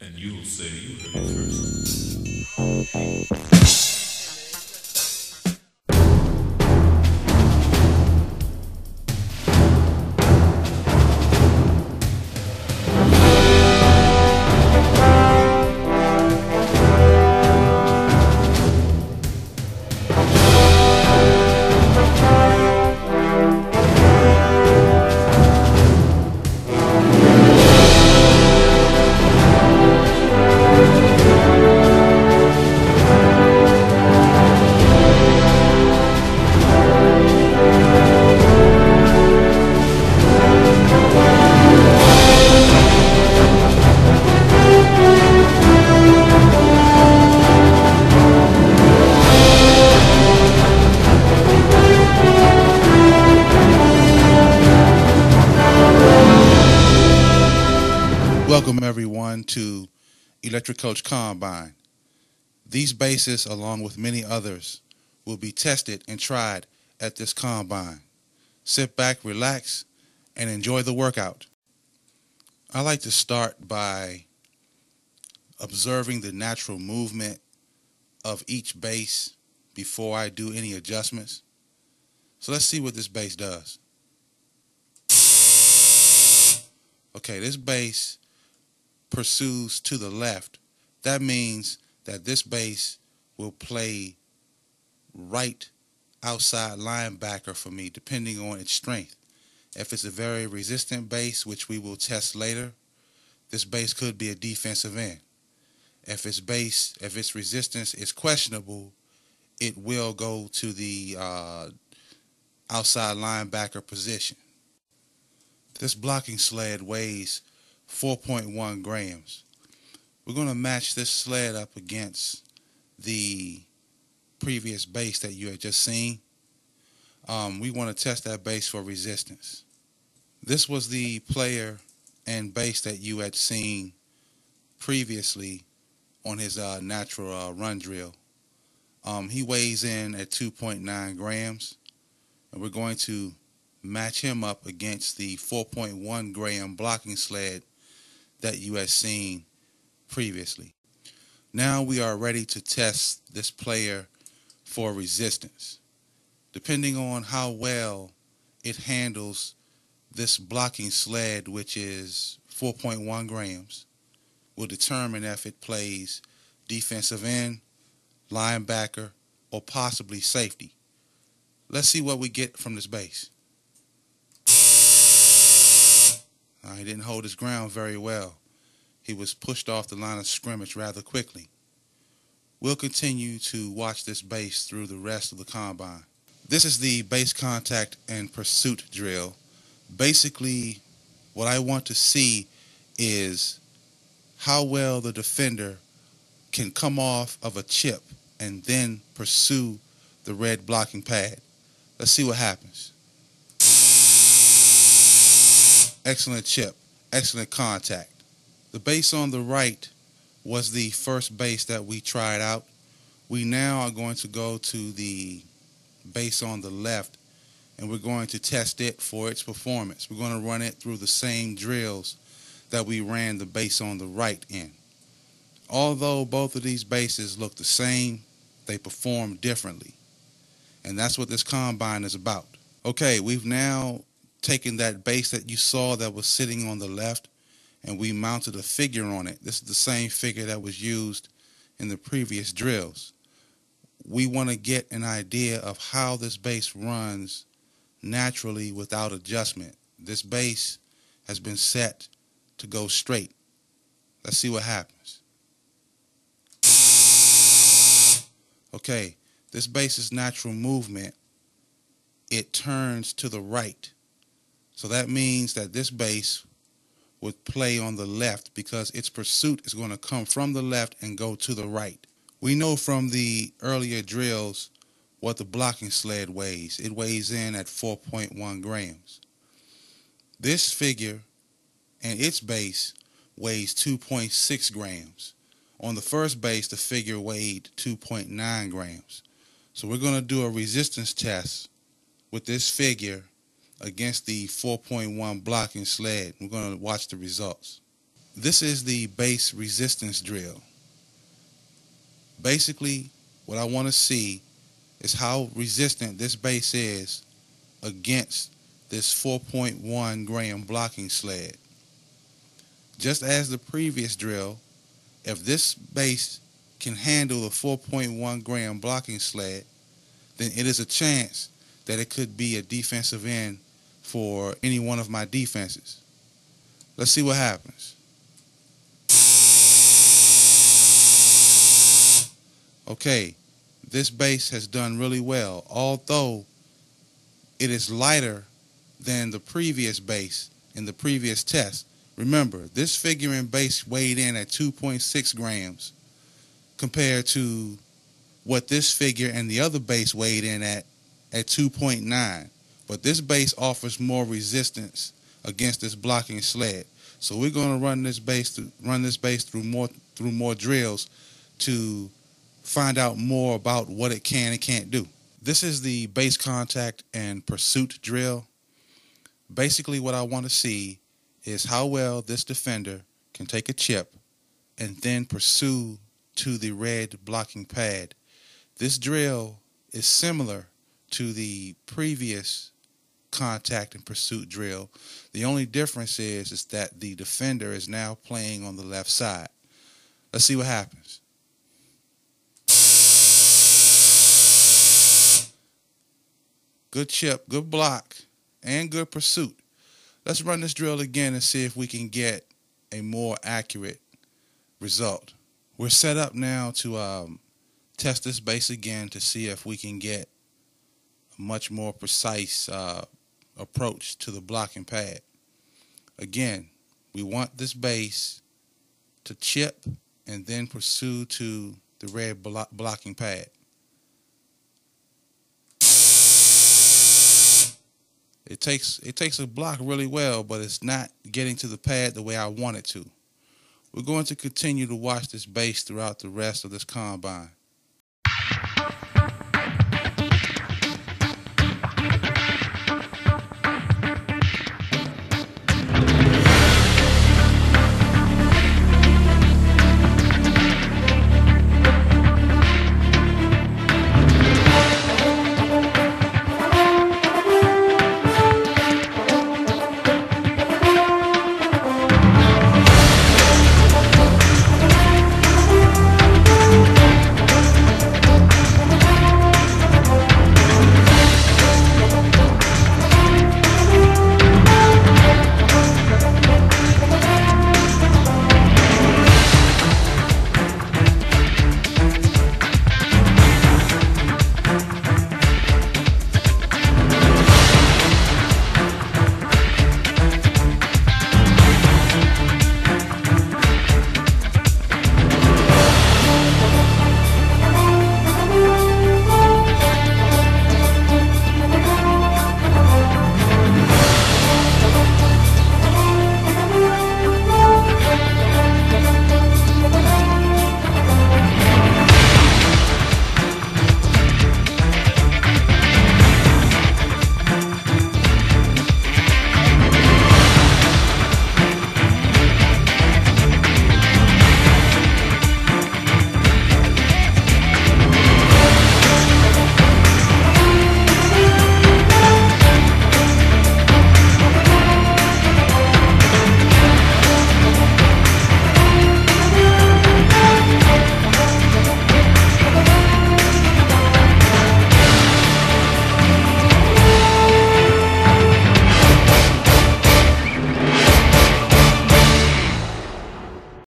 And you'll say you heard it first. Welcome everyone to Electric Coach Combine. These bases, along with many others, will be tested and tried at this combine. Sit back, relax, and enjoy the workout. I like to start by observing the natural movement of each base before I do any adjustments. So let's see what this base does. Okay, this base pursues to the left. That means that this base will play right outside linebacker for me, depending on its strength. If it's a very resistant base, which we will test later, this base could be a defensive end. If its resistance is questionable, it will go to the outside linebacker position. This blocking sled weighs 4.1 grams. We're going to match this sled up against the previous base that you had just seen. We want to test that base for resistance. This was the player and base that you had seen previously on his natural run drill. He weighs in at 2.9 grams, and we're going to match him up against the 4.1 gram blocking sled that you had seen previously. Now we are ready to test this player for resistance. Depending on how well it handles this blocking sled, which is 4.1 grams, will determine if it plays defensive end, linebacker, or possibly safety. Let's see what we get from this base. He didn't hold his ground very well. He was pushed off the line of scrimmage rather quickly. We'll continue to watch this base through the rest of the combine. This is the base contact and pursuit drill. Basically, what I want to see is how well the defender can come off of a chip and then pursue the red blocking pad. Let's see what happens. Excellent chip, excellent contact. The base on the right was the first base that we tried out. We now are going to go to the base on the left, and we're going to test it for its performance. We're going to run it through the same drills that we ran the base on the right in. Although both of these bases look the same, they perform differently. And that's what this combine is about. Okay, we've now taken that base that you saw that was sitting on the left, and we mounted a figure on it. This is the same figure that was used in the previous drills. We want to get an idea of how this base runs naturally without adjustment. This base has been set to go straight. Let's see what happens. Okay, this base's natural movement, it turns to the right. So that means that this base would play on the left because its pursuit is going to come from the left and go to the right. We know from the earlier drills what the blocking sled weighs. It weighs in at 4.1 grams. This figure and its base weighs 2.6 grams. On the first base, the figure weighed 2.9 grams. So we're going to do a resistance test with this figure against the 4.1 blocking sled. We're going to watch the results. This is the base resistance drill. Basically, what I want to see is how resistant this base is against this 4.1 gram blocking sled. Just as the previous drill, if this base can handle a 4.1 gram blocking sled, then it is a chance that it could be a defensive end for any one of my defenses. Let's see what happens. Okay, this base has done really well, although it is lighter than the previous base in the previous test. Remember, this figure-in base weighed in at 2.6 grams compared to what this figure and the other base weighed in at 2.9. But this base offers more resistance against this blocking sled. So we're going to run this base through more drills to find out more about what it can and can't do. This is the base contact and pursuit drill. Basically, what I want to see is how well this defender can take a chip and then pursue to the red blocking pad. This drill is similar to the previous contact and pursuit drill. The only difference is that the defender is now playing on the left side. Let's see what happens. Good chip, good block, and good pursuit. Let's run this drill again and see if we can get a more accurate result. We're set up now to test this base again to see if we can get a much more precise approach to the blocking pad. Again, we want this base to chip and then pursue to the red blocking pad. It takes a block really well, but it's not getting to the pad the way I want it to. We're going to continue to watch this base throughout the rest of this combine.